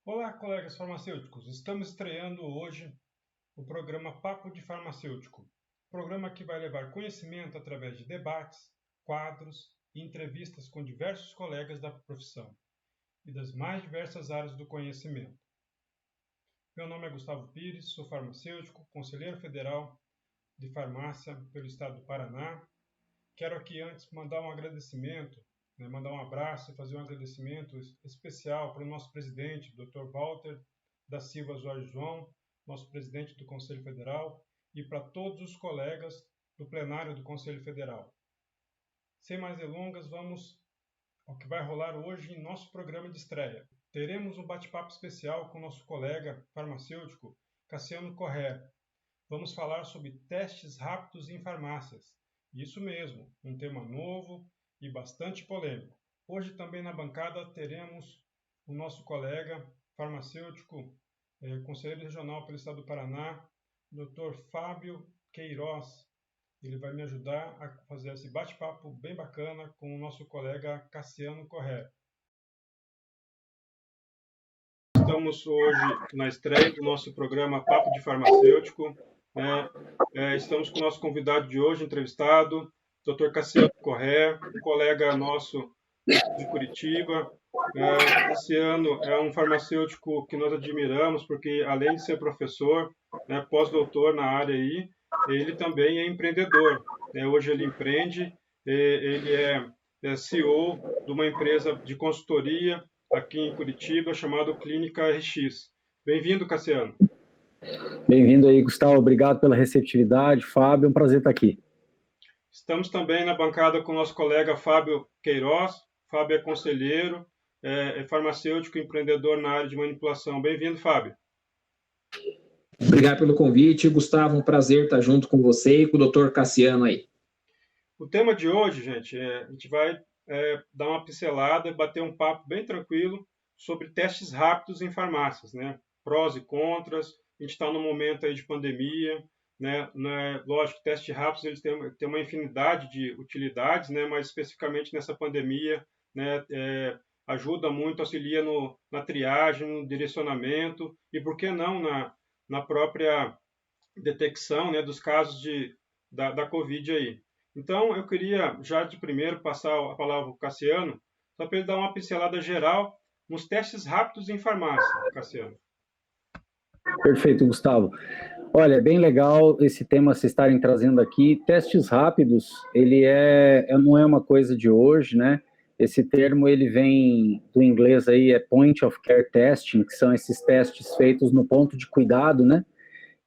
Olá, colegas farmacêuticos. Estamos estreando hoje o programa Papo de Farmacêutico, programa que vai levar conhecimento através de debates, quadros e entrevistas com diversos colegas da profissão e das mais diversas áreas do conhecimento. Meu nome é Gustavo Pires, sou farmacêutico, conselheiro federal de farmácia pelo estado do Paraná. Quero aqui antes mandar um agradecimento, mandar um abraço e fazer um agradecimento especial para o nosso presidente, Dr. Walter da Silva Jorge João, nosso presidente do Conselho Federal, e para todos os colegas do plenário do Conselho Federal. Sem mais delongas, vamos ao que vai rolar hoje em nosso programa de estreia. Teremos um bate-papo especial com nosso colega farmacêutico, Cassiano Corrêa. Vamos falar sobre testes rápidos em farmácias. Isso mesmo, um tema novo e bastante polêmico. Hoje também na bancada teremos o nosso colega farmacêutico, conselheiro regional pelo estado do Paraná, Dr. Fábio Queiroz. Ele vai me ajudar a fazer esse bate-papo bem bacana com o nosso colega Cassiano Corrêa. Estamos hoje na estreia do nosso programa Papo de Farmacêutico. Estamos com o nosso convidado de hoje, entrevistado, Dr. Cassiano Corrêa, um colega nosso de Curitiba. Cassiano é um farmacêutico que nós admiramos, porque além de ser professor, pós-doutor na área aí, ele também é empreendedor. Hoje ele empreende, ele é CEO de uma empresa de consultoria aqui em Curitiba, chamada Clínica RX. Bem-vindo, Cassiano. Bem-vindo aí, Gustavo. Obrigado pela receptividade. Fábio, é um prazer estar aqui. Estamos também na bancada com o nosso colega Fábio Queiroz. Fábio é conselheiro, é farmacêutico, empreendedor na área de manipulação. Bem-vindo, Fábio. Obrigado pelo convite, Gustavo. Um prazer estar junto com você e com o Dr. Cassiano aí. O tema de hoje, gente, a gente vai dar uma pincelada, bater um papo bem tranquilo sobre testes rápidos em farmácias, né? Prós e contras. A gente está num momento aí de pandemia, né? Lógico, testes rápidos eles têm uma infinidade de utilidades, né? Mas especificamente nessa pandemia, né? Ajuda muito, auxilia na triagem, no direcionamento e, por que não, na própria detecção, né? Dos casos da Covid aí. Então, eu queria já de primeiro passar a palavra para o Cassiano, só para ele dar uma pincelada geral nos testes rápidos em farmácia, Cassiano. Perfeito, Gustavo. Olha, é bem legal esse tema vocês estarem trazendo aqui. Testes rápidos, ele não é uma coisa de hoje, né? Esse termo, ele vem do inglês aí, é point of care testing, que são esses testes feitos no ponto de cuidado, né?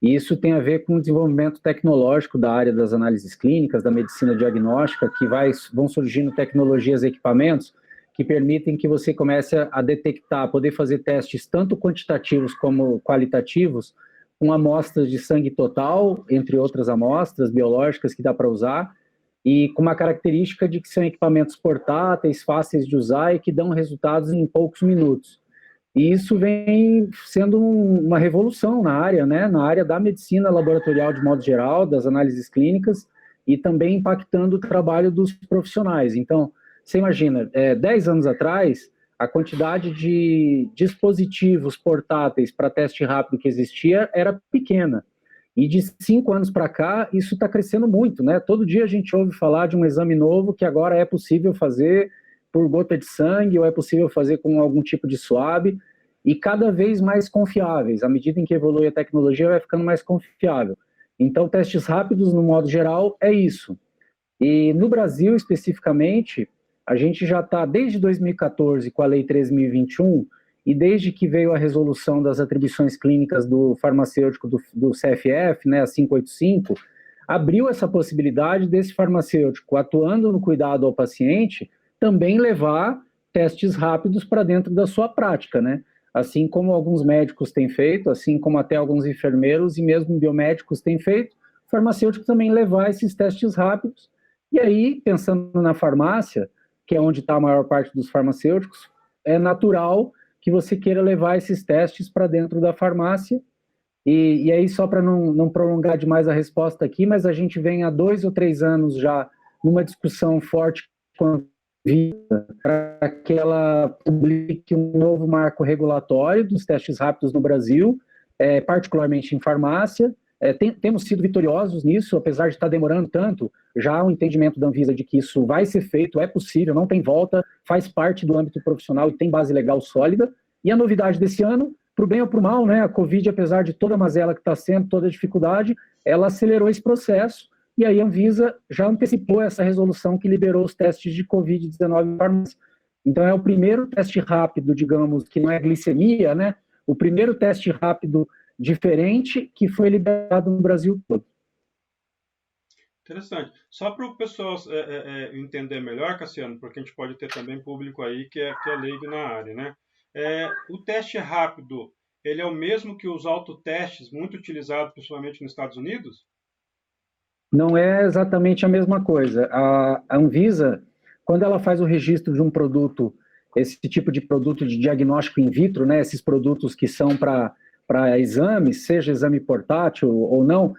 E isso tem a ver com o desenvolvimento tecnológico da área das análises clínicas, da medicina diagnóstica, que vão surgindo tecnologias e equipamentos que permitem que você comece a detectar, poder fazer testes tanto quantitativos como qualitativos, com amostras de sangue total, entre outras amostras biológicas que dá para usar, e com uma característica de que são equipamentos portáteis, fáceis de usar e que dão resultados em poucos minutos. E isso vem sendo uma revolução na área, né? Na área da medicina laboratorial de modo geral, das análises clínicas, e também impactando o trabalho dos profissionais. Então, você imagina, 10 anos atrás, a quantidade de dispositivos portáteis para teste rápido que existia era pequena. E de 5 anos para cá, isso está crescendo muito, né? Todo dia a gente ouve falar de um exame novo que agora é possível fazer por gota de sangue, ou é possível fazer com algum tipo de swab, e cada vez mais confiáveis. À medida em que evolui a tecnologia, vai ficando mais confiável. Então, testes rápidos, no modo geral, é isso. E no Brasil, especificamente, a gente já está, desde 2014, com a Lei 13.021, e desde que veio a resolução das atribuições clínicas do farmacêutico do CFF, né, a 585, abriu essa possibilidade desse farmacêutico, atuando no cuidado ao paciente, também levar testes rápidos para dentro da sua prática, né? Assim como alguns médicos têm feito, assim como até alguns enfermeiros e mesmo biomédicos têm feito, o farmacêutico também levar esses testes rápidos. E aí, pensando na farmácia, que é onde está a maior parte dos farmacêuticos, é natural que você queira levar esses testes para dentro da farmácia. E aí, só para não prolongar demais a resposta aqui, mas a gente vem há 2 ou 3 anos já numa discussão forte quanto para que ela publique um novo marco regulatório dos testes rápidos no Brasil, particularmente em farmácia. Temos sido vitoriosos nisso, apesar de estar demorando tanto. Já há um entendimento da Anvisa de que isso vai ser feito, é possível, não tem volta, faz parte do âmbito profissional e tem base legal sólida. E a novidade desse ano, para o bem ou para o mal, né, a Covid, apesar de toda a mazela que está sendo, toda a dificuldade, ela acelerou esse processo. E aí a Anvisa já antecipou essa resolução que liberou os testes de Covid-19 em farmácia. Então é o primeiro teste rápido, digamos, que não é glicemia, né? O primeiro teste rápido diferente que foi liberado no Brasil todo. Interessante. Só para o pessoal entender melhor, Cassiano, porque a gente pode ter também público aí que é leigo na área, né? O teste rápido, ele é o mesmo que os autotestes, muito utilizados principalmente nos Estados Unidos? Não é exatamente a mesma coisa. A Anvisa, quando ela faz o registro de um produto, esse tipo de produto de diagnóstico in vitro, né, esses produtos que são para exames, seja exame portátil ou não,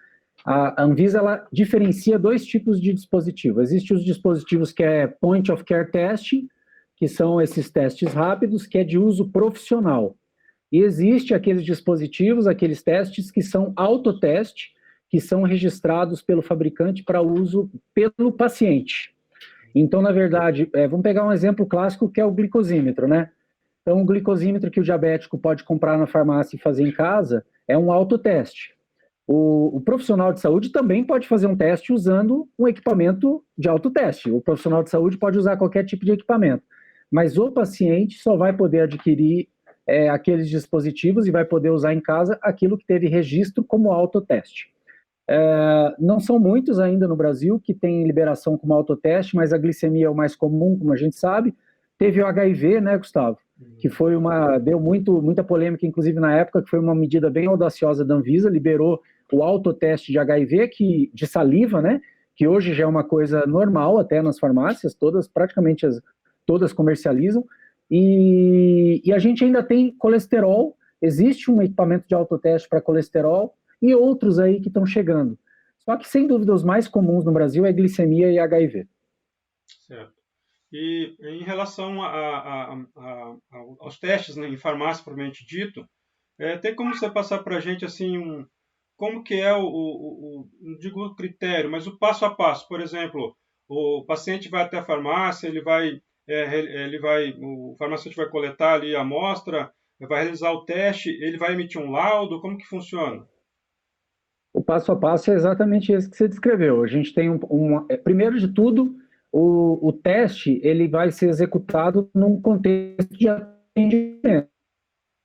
a Anvisa ela diferencia dois tipos de dispositivo. Existem os dispositivos que é point of care testing, que são esses testes rápidos, que é de uso profissional. E existe aqueles dispositivos, aqueles testes que são autoteste, que são registrados pelo fabricante para uso pelo paciente. Então, na verdade, vamos pegar um exemplo clássico que é o glicosímetro, né? Então, o glicosímetro que o diabético pode comprar na farmácia e fazer em casa é um autoteste. O profissional de saúde também pode fazer um teste usando um equipamento de autoteste. O profissional de saúde pode usar qualquer tipo de equipamento, mas o paciente só vai poder adquirir aqueles dispositivos e vai poder usar em casa aquilo que teve registro como autoteste. Não são muitos ainda no Brasil que tem liberação como autoteste, mas a glicemia é o mais comum, como a gente sabe. Teve o HIV, né, Gustavo? Que foi deu muita polêmica, inclusive na época, que foi uma medida bem audaciosa da Anvisa, liberou o autoteste de HIV, de saliva, né? Que hoje já é uma coisa normal até nas farmácias, praticamente todas comercializam. E a gente ainda tem colesterol, existe um equipamento de autoteste para colesterol, e outros aí que estão chegando. Só que, sem dúvida, os mais comuns no Brasil é glicemia e HIV. Certo. E em relação aos testes, né, em farmácia, propriamente dito, tem como você passar para a gente, assim, como que é não digo o critério, mas o passo a passo? Por exemplo, o paciente vai até a farmácia, o farmacêutico vai coletar ali a amostra, vai realizar o teste, ele vai emitir um laudo, como que funciona? O passo a passo é exatamente esse que você descreveu. A gente tem primeiro de tudo, o teste ele vai ser executado num contexto de atendimento.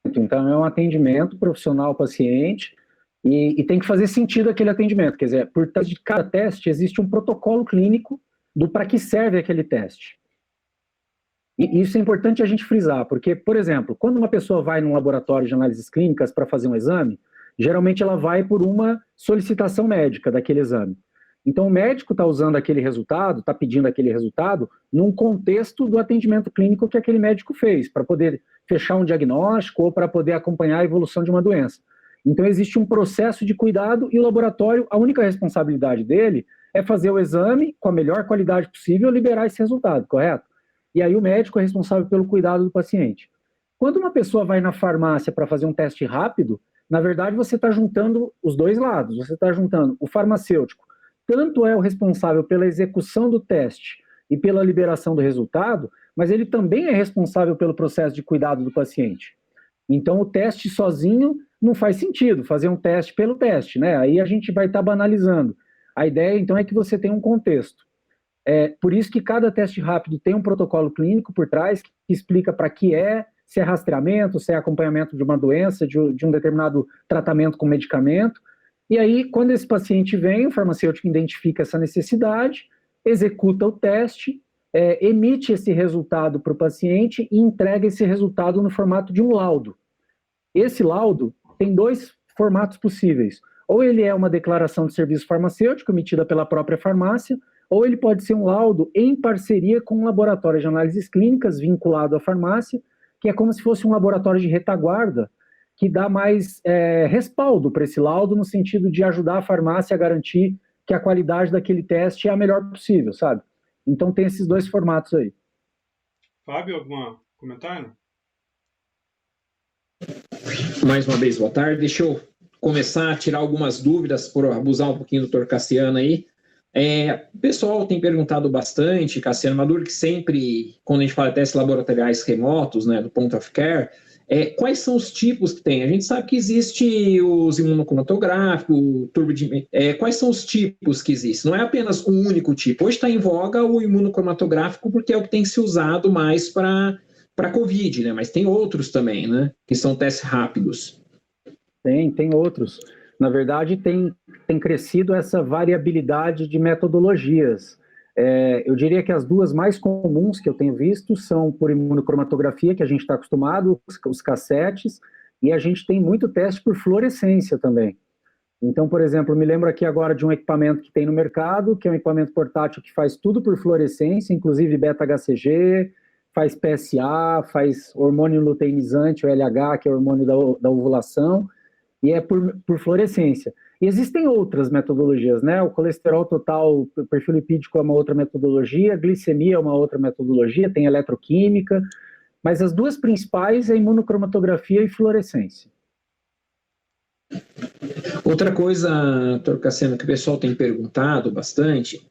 Então, é um atendimento profissional-paciente e tem que fazer sentido aquele atendimento. Quer dizer, por trás de cada teste existe um protocolo clínico do para que serve aquele teste. E isso é importante a gente frisar, porque, por exemplo, quando uma pessoa vai num laboratório de análises clínicas para fazer um exame, geralmente ela vai por uma solicitação médica daquele exame. Então, o médico está usando aquele resultado, está pedindo aquele resultado, num contexto do atendimento clínico que aquele médico fez, para poder fechar um diagnóstico ou para poder acompanhar a evolução de uma doença. Então, existe um processo de cuidado e o laboratório, a única responsabilidade dele é fazer o exame com a melhor qualidade possível e liberar esse resultado, correto? E aí o médico é responsável pelo cuidado do paciente. Quando uma pessoa vai na farmácia para fazer um teste rápido, na verdade você está juntando os dois lados. Você está juntando o farmacêutico, tanto é o responsável pela execução do teste e pela liberação do resultado, mas ele também é responsável pelo processo de cuidado do paciente. Então o teste sozinho não faz sentido, fazer um teste pelo teste, né? Aí a gente vai estar banalizando. A ideia então é que você tenha um contexto. Por isso que cada teste rápido tem um protocolo clínico por trás que explica para que se é rastreamento, se é acompanhamento de uma doença, de um determinado tratamento com medicamento. E aí, quando esse paciente vem, o farmacêutico identifica essa necessidade, executa o teste, emite esse resultado para o paciente e entrega esse resultado no formato de um laudo. Esse laudo tem dois formatos possíveis. Ou ele é uma declaração de serviço farmacêutico emitida pela própria farmácia, ou ele pode ser um laudo em parceria com um laboratório de análises clínicas vinculado à farmácia, que é como se fosse um laboratório de retaguarda, que dá mais respaldo para esse laudo, no sentido de ajudar a farmácia a garantir que a qualidade daquele teste é a melhor possível, sabe? Então tem esses dois formatos aí. Fábio, algum comentário? Mais uma vez, boa tarde. Deixa eu começar a tirar algumas dúvidas, por abusar um pouquinho do Dr. Cassiano aí. O pessoal tem perguntado bastante, Cassiano Maduro, que sempre, quando a gente fala de testes laboratoriais remotos, né, do point of care, quais são os tipos que tem? A gente sabe que existe os imunocromatográficos, quais são os tipos que existem? Não é apenas um único tipo. Hoje está em voga o imunocromatográfico porque é o que tem se usado mais para COVID, né? Mas tem outros também, né? Que são testes rápidos. Tem outros. Na verdade, tem crescido essa variabilidade de metodologias. Eu diria que as duas mais comuns que eu tenho visto são por imunocromatografia, que a gente está acostumado, os cassetes, e a gente tem muito teste por fluorescência também. Então, por exemplo, eu me lembro aqui agora de um equipamento que tem no mercado, que é um equipamento portátil que faz tudo por fluorescência, inclusive beta-HCG, faz PSA, faz hormônio luteinizante, o LH, que é o hormônio da ovulação, e é por fluorescência. E existem outras metodologias, né? O colesterol total, o perfil lipídico é uma outra metodologia, a glicemia é uma outra metodologia, tem eletroquímica, mas as duas principais é imunocromatografia e fluorescência. Outra coisa, doutor Cassiano, que o pessoal tem perguntado bastante,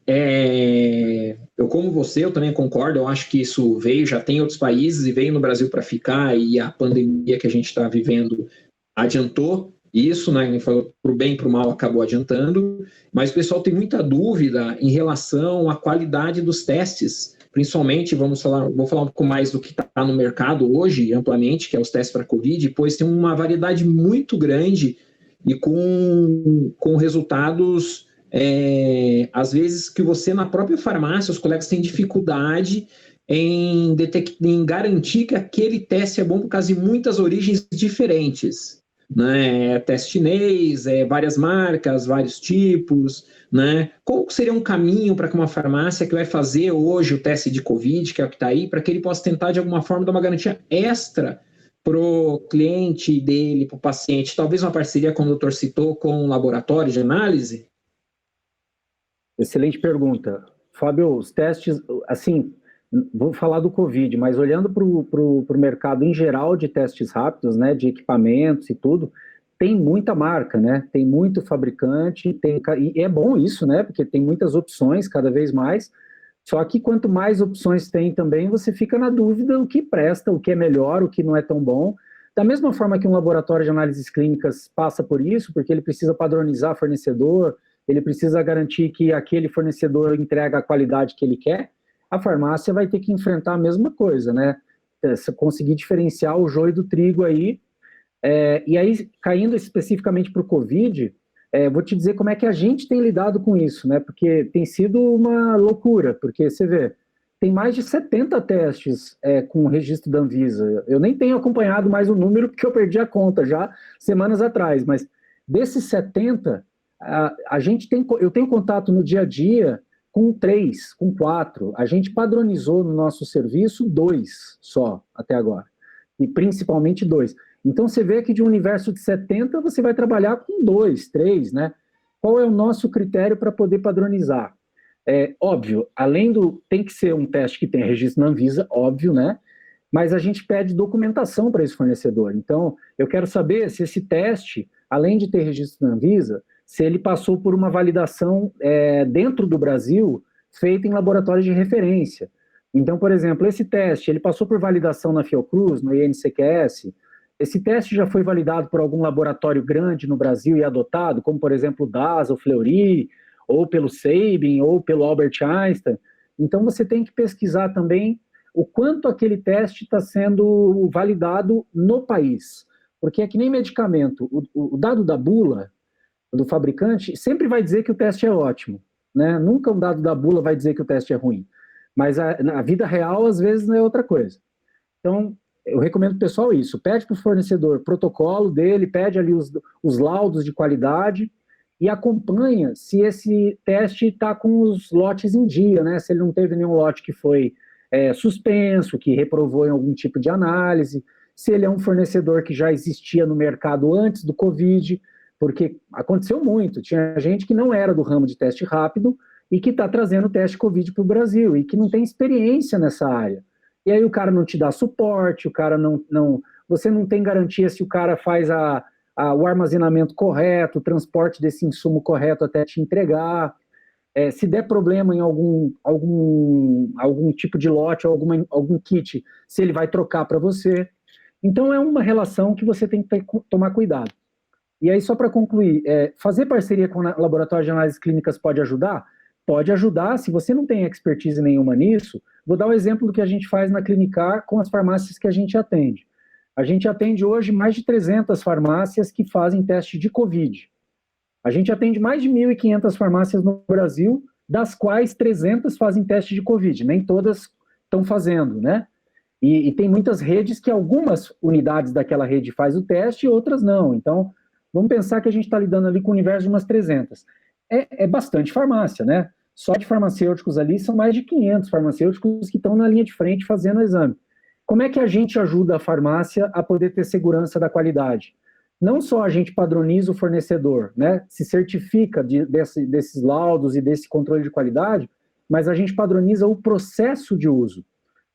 eu como você, eu também concordo, eu acho que isso veio, já tem em outros países e veio no Brasil para ficar, e a pandemia que a gente está vivendo adiantou isso, né? Para o bem e para o mal acabou adiantando, mas o pessoal tem muita dúvida em relação à qualidade dos testes, principalmente, vou falar um pouco mais do que está no mercado hoje, amplamente, que é os testes para Covid, pois tem uma variedade muito grande e com resultados, às vezes, que você, na própria farmácia, os colegas têm dificuldade em garantir que aquele teste é bom por causa de muitas origens diferentes. Né? Teste chinês, várias marcas, vários tipos, né? Qual seria um caminho para que uma farmácia que vai fazer hoje o teste de Covid, que é o que está aí, para que ele possa tentar de alguma forma dar uma garantia extra para o cliente dele, para o paciente, talvez uma parceria, como o doutor citou, com um laboratório de análise? Excelente pergunta. Fábio, os testes, assim, vou falar do Covid, mas olhando para o mercado em geral de testes rápidos, né, de equipamentos e tudo, tem muita marca, né, tem muito fabricante, e é bom isso, né, porque tem muitas opções cada vez mais, só que quanto mais opções tem também, você fica na dúvida o que presta, o que é melhor, o que não é tão bom. Da mesma forma que um laboratório de análises clínicas passa por isso, porque ele precisa padronizar fornecedor, ele precisa garantir que aquele fornecedor entrega a qualidade que ele quer, a farmácia vai ter que enfrentar a mesma coisa, né? Conseguir diferenciar o joio do trigo aí. E aí, caindo especificamente para o Covid, vou te dizer como é que a gente tem lidado com isso, né? Porque tem sido uma loucura, porque você vê, tem mais de 70 testes com o registro da Anvisa. Eu nem tenho acompanhado mais o número, porque eu perdi a conta já semanas atrás, mas desses 70, eu tenho contato no dia a dia com 3, com 4. A gente padronizou no nosso serviço 2 só, até agora. E principalmente 2. Então, você vê que de um universo de 70, você vai trabalhar com 2, 3, né? Qual é o nosso critério para poder padronizar? Óbvio, tem que ser um teste que tenha registro na Anvisa, óbvio, né? Mas a gente pede documentação para esse fornecedor. Então, eu quero saber se esse teste, além de ter registro na Anvisa, se ele passou por uma validação dentro do Brasil, feita em laboratórios de referência. Então, por exemplo, esse teste, ele passou por validação na Fiocruz, no INCQS. Esse teste já foi validado por algum laboratório grande no Brasil e adotado, como, por exemplo, o DASA, o Fleury, ou pelo Sabin, ou pelo Albert Einstein. Então, você tem que pesquisar também o quanto aquele teste está sendo validado no país. Porque é que nem medicamento. O dado da bula do fabricante sempre vai dizer que o teste é ótimo, né? Nunca um dado da bula vai dizer que o teste é ruim. Mas na vida real, às vezes, é outra coisa. Então, eu recomendo pro pessoal isso. Pede para o fornecedor o protocolo dele, pede ali os laudos de qualidade e acompanha se esse teste está com os lotes em dia, né? Se ele não teve nenhum lote que foi suspenso, que reprovou em algum tipo de análise, se ele é um fornecedor que já existia no mercado antes do Covid, porque aconteceu muito. Tinha gente que não era do ramo de teste rápido e que está trazendo teste Covid para o Brasil e que não tem experiência nessa área. e aí o cara não te dá suporte, o cara você não tem garantia se o cara faz o armazenamento correto, o transporte desse insumo correto até te entregar. Se der problema em algum tipo de lote, algum kit, se ele vai trocar para você. Então é uma relação que você tem que tomar cuidado. E aí, só para concluir, fazer parceria com o laboratório de análises clínicas pode ajudar? Pode ajudar, se você não tem expertise nenhuma nisso. Vou dar um exemplo do que a gente faz na Clinicar com as farmácias que a gente atende. A gente atende hoje mais de 300 farmácias que fazem teste de Covid. A gente atende mais de 1.500 farmácias no Brasil, das quais 300 fazem teste de Covid. Nem todas estão fazendo, né? E tem muitas redes que algumas unidades daquela rede faz o teste e outras não. Então, vamos pensar que a gente está lidando ali com o universo de umas 300. É bastante farmácia, né? Só de farmacêuticos ali são mais de 500 farmacêuticos que estão na linha de frente fazendo o exame. Como é que a gente ajuda a farmácia a poder ter segurança da qualidade? Não só a gente padroniza o fornecedor, né? Se certifica desses laudos e desse controle de qualidade, mas a gente padroniza o processo de uso.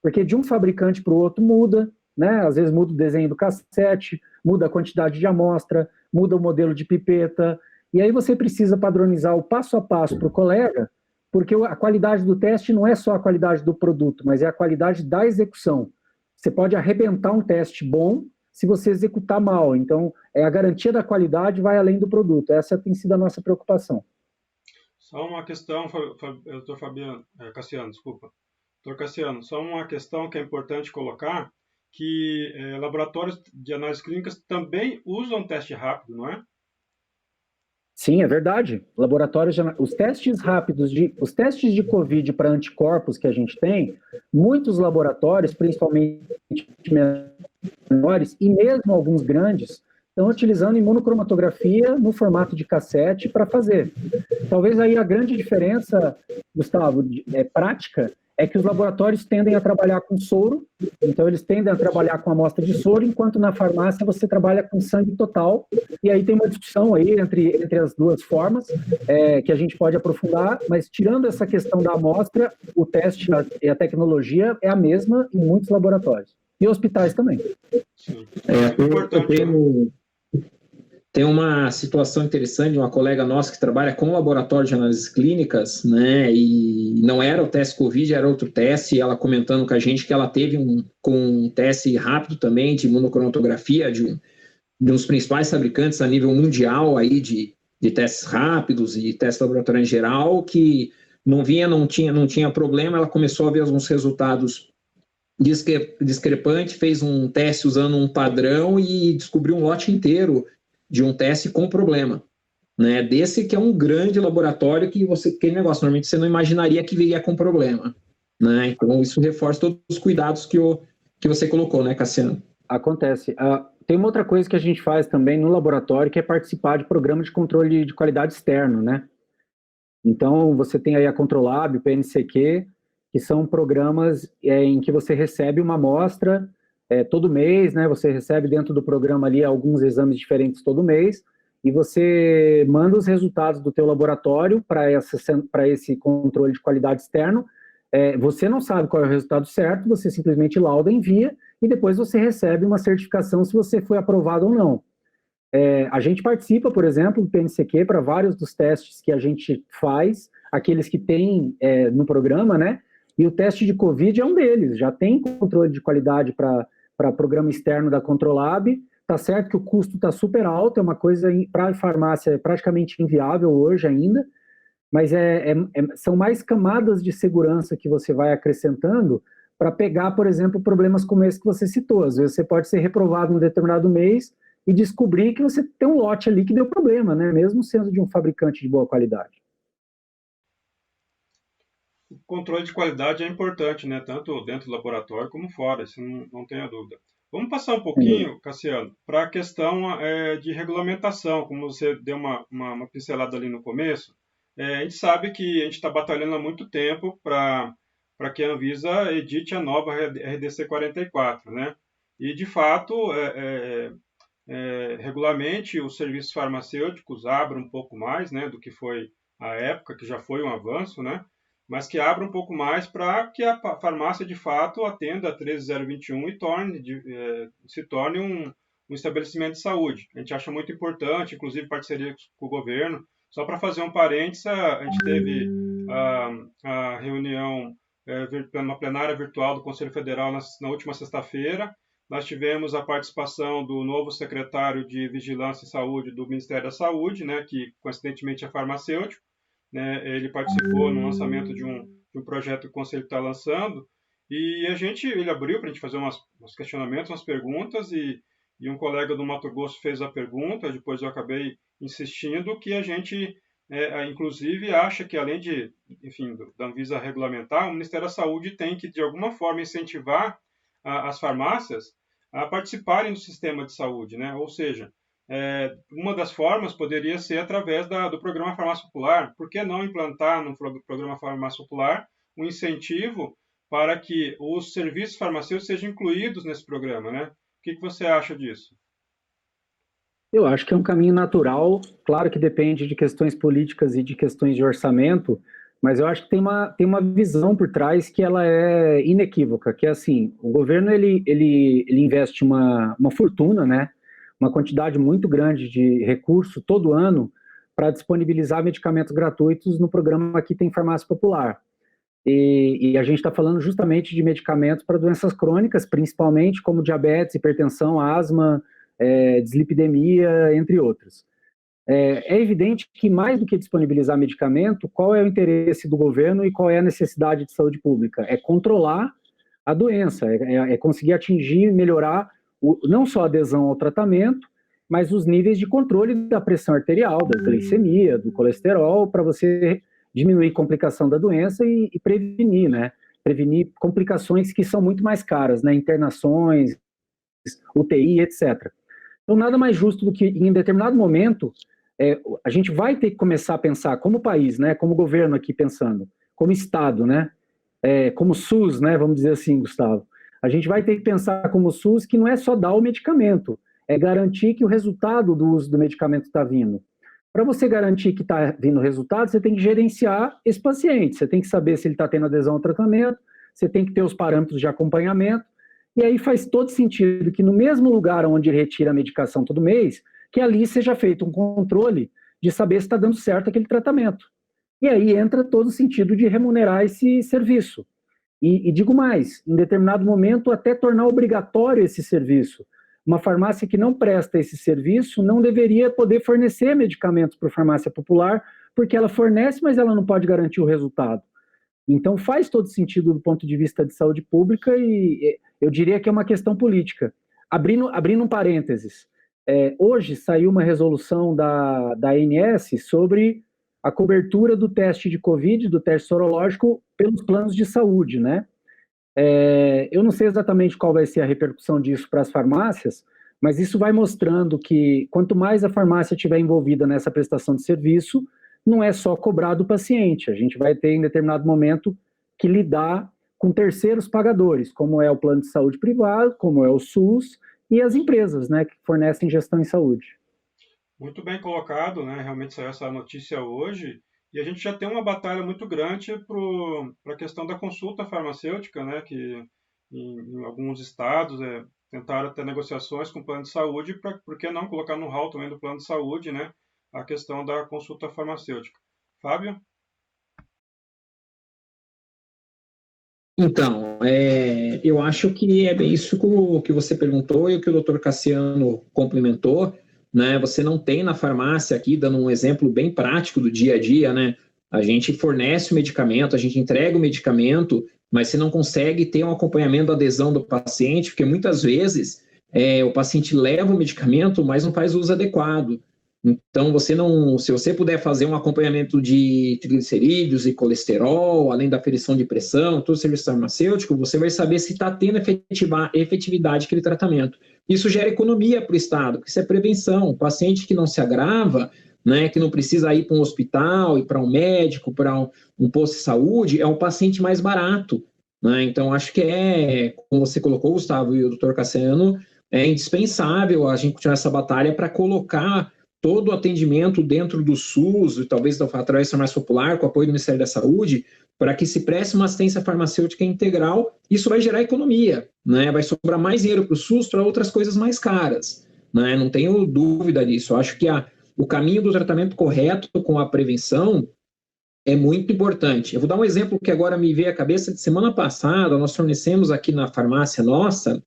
Porque de um fabricante para o outro muda, né? Às vezes muda o desenho do cassete, muda a quantidade de amostra, muda o modelo de pipeta, e aí você precisa padronizar o passo a passo para o colega, porque a qualidade do teste não é só a qualidade do produto, mas é a qualidade da execução. Você pode arrebentar um teste bom se você executar mal. Então, a garantia da qualidade vai além do produto. Essa tem sido a nossa preocupação. Só uma questão, doutor Cassiano, desculpa. Doutor Cassiano, só uma questão que é importante colocar, que laboratórios de análises clínicas também usam teste rápido, não é? Sim, é verdade. Os testes rápidos, os testes de Covid para anticorpos que a gente tem, muitos laboratórios, principalmente menores, e mesmo alguns grandes, estão utilizando imunocromatografia no formato de cassete para fazer. Talvez aí a grande diferença, Gustavo, prática, é que os laboratórios tendem a trabalhar com soro, então eles tendem a trabalhar com amostra de soro, enquanto na farmácia você trabalha com sangue total, e aí tem uma discussão aí entre as duas formas, que a gente pode aprofundar, mas tirando essa questão da amostra, o teste e a tecnologia é a mesma em muitos laboratórios. E hospitais também. Sim. Tem uma situação interessante de uma colega nossa que trabalha com laboratório de análises clínicas, né, e não era o teste Covid, era outro teste, e ela comentando com a gente que ela teve um teste rápido também de imunocromatografia de um dos principais fabricantes a nível mundial aí de testes rápidos e testes laboratoriais em geral, que não tinha problema, ela começou a ver alguns resultados discrepantes, fez um teste usando um padrão e descobriu um lote inteiro de um teste com problema, né? Desse que é um grande laboratório que aquele negócio, normalmente você não imaginaria que viria com problema, né? Então isso reforça todos os cuidados que você colocou, né, Cassiano? Acontece. Tem uma outra coisa que a gente faz também no laboratório, que é participar de programas de controle de qualidade externo, né? Então, você tem aí a Controlab, o PNCQ, que são programas em que você recebe uma amostra todo mês, né? Você recebe dentro do programa ali alguns exames diferentes todo mês, e você manda os resultados do teu laboratório para esse controle de qualidade externo. Você não sabe qual é o resultado certo, você simplesmente lauda, envia, e depois você recebe uma certificação se você foi aprovado ou não. A gente participa, por exemplo, do PNCQ para vários dos testes que a gente faz, aqueles que tem no programa, né? E o teste de Covid é um deles, já tem controle de qualidade para programa externo da Controlab. Tá certo que o custo está super alto, é uma coisa para a farmácia praticamente inviável hoje ainda, mas são mais camadas de segurança que você vai acrescentando para pegar, por exemplo, problemas como esse que você citou. Às vezes você pode ser reprovado em um determinado mês e descobrir que você tem um lote ali que deu problema, né? Mesmo sendo de um fabricante de boa qualidade. O controle de qualidade é importante, né? Tanto dentro do laboratório como fora, isso não tenha dúvida. Vamos passar um pouquinho, Cassiano, para a questão de regulamentação, como você deu uma pincelada ali no começo. A gente sabe que a gente está batalhando há muito tempo para que a Anvisa edite a nova RDC 44, né? E, de fato, regulamente os serviços farmacêuticos abram um pouco mais, né, do que foi a época, que já foi um avanço, né? mas que abra um pouco mais para que a farmácia, de fato, atenda a 13021 e se torne um estabelecimento de saúde. A gente acha muito importante, inclusive parceria com o governo. Só para fazer um parênteses, a gente teve a reunião, uma plenária virtual do Conselho Federal na última sexta-feira. Nós tivemos a participação do novo secretário de Vigilância e Saúde do Ministério da Saúde, né, que coincidentemente é farmacêutico. Né, ele participou no lançamento de um projeto que o Conselho está lançando, e ele abriu para a gente fazer uns questionamentos, umas perguntas, e um colega do Mato Grosso fez a pergunta, depois eu acabei insistindo que a gente, inclusive, acha que além da Anvisa regulamentar, o Ministério da Saúde tem que, de alguma forma, incentivar as farmácias a participarem do sistema de saúde, né? Ou seja, uma das formas poderia ser através do Programa Farmácia Popular. Por que não implantar no Programa Farmácia Popular um incentivo para que os serviços farmacêuticos sejam incluídos nesse programa, né? O que você acha disso? Eu acho que é um caminho natural, claro que depende de questões políticas e de questões de orçamento, mas eu acho que tem uma visão por trás que ela é inequívoca, que é assim, o governo ele investe uma fortuna, né? Uma quantidade muito grande de recurso todo ano para disponibilizar medicamentos gratuitos no programa Aqui Tem Farmácia Popular. E a gente está falando justamente de medicamentos para doenças crônicas, principalmente como diabetes, hipertensão, asma, dislipidemia, entre outros. É evidente que mais do que disponibilizar medicamento, qual é o interesse do governo e qual é a necessidade de saúde pública? É controlar a doença, é conseguir atingir e melhorar não só a adesão ao tratamento, mas os níveis de controle da pressão arterial, da glicemia, do colesterol, para você diminuir complicação da doença e prevenir, né? Prevenir complicações que são muito mais caras, né? Internações, UTI, etc. Então, nada mais justo do que, em determinado momento, a gente vai ter que começar a pensar como país, né? Como governo aqui pensando, como Estado, né? Como SUS, né? Vamos dizer assim, Gustavo. A gente vai ter que pensar como SUS que não é só dar o medicamento, é garantir que o resultado do uso do medicamento está vindo. Para você garantir que está vindo o resultado, você tem que gerenciar esse paciente, você tem que saber se ele está tendo adesão ao tratamento, você tem que ter os parâmetros de acompanhamento, e aí faz todo sentido que no mesmo lugar onde retira a medicação todo mês, que ali seja feito um controle de saber se está dando certo aquele tratamento. E aí entra todo o sentido de remunerar esse serviço. E digo mais, em determinado momento até tornar obrigatório esse serviço. Uma farmácia que não presta esse serviço não deveria poder fornecer medicamentos para a farmácia popular, porque ela fornece, mas ela não pode garantir o resultado. Então faz todo sentido do ponto de vista de saúde pública e eu diria que é uma questão política. Abrindo um parênteses, hoje saiu uma resolução da ANS sobre a cobertura do teste de Covid, do teste sorológico, pelos planos de saúde, né? Eu não sei exatamente qual vai ser a repercussão disso para as farmácias, mas isso vai mostrando que quanto mais a farmácia estiver envolvida nessa prestação de serviço, não é só cobrar do paciente, a gente vai ter em determinado momento que lidar com terceiros pagadores, como é o plano de saúde privado, como é o SUS e as empresas, né, que fornecem gestão em saúde. Muito bem colocado, né? Realmente saiu essa notícia hoje. E a gente já tem uma batalha muito grande para a questão da consulta farmacêutica, né? Que em alguns estados tentaram ter negociações com o plano de saúde, por que não colocar no hall também do plano de saúde, né? A questão da consulta farmacêutica. Fábio? Então, eu acho que é bem isso que você perguntou e o que o Dr. Cassiano complementou, né? Você não tem na farmácia aqui, dando um exemplo bem prático do dia a dia, né? A gente fornece o medicamento, a gente entrega o medicamento, mas você não consegue ter um acompanhamento da adesão do paciente, porque muitas vezes o paciente leva o medicamento, mas não faz o uso adequado. Então, se você puder fazer um acompanhamento de triglicerídeos e colesterol, além da aferição de pressão, todo o serviço farmacêutico, você vai saber se está tendo efetividade aquele tratamento. Isso gera economia para o Estado, porque isso é prevenção. O paciente que não se agrava, né, que não precisa ir para um hospital, ir para um médico, para um posto de saúde, é um paciente mais barato. Né? Então, acho que como você colocou, Gustavo, e o doutor Cassiano, é indispensável a gente continuar essa batalha para colocar todo o atendimento dentro do SUS, e talvez através da farmácia popular, com o apoio do Ministério da Saúde, para que se preste uma assistência farmacêutica integral. Isso vai gerar economia, né? Vai sobrar mais dinheiro para o SUS para outras coisas mais caras, né? Não tenho dúvida disso. Eu acho que o caminho do tratamento correto com a prevenção é muito importante. Eu vou dar um exemplo que agora me veio à cabeça. De semana passada, nós fornecemos aqui na farmácia nossa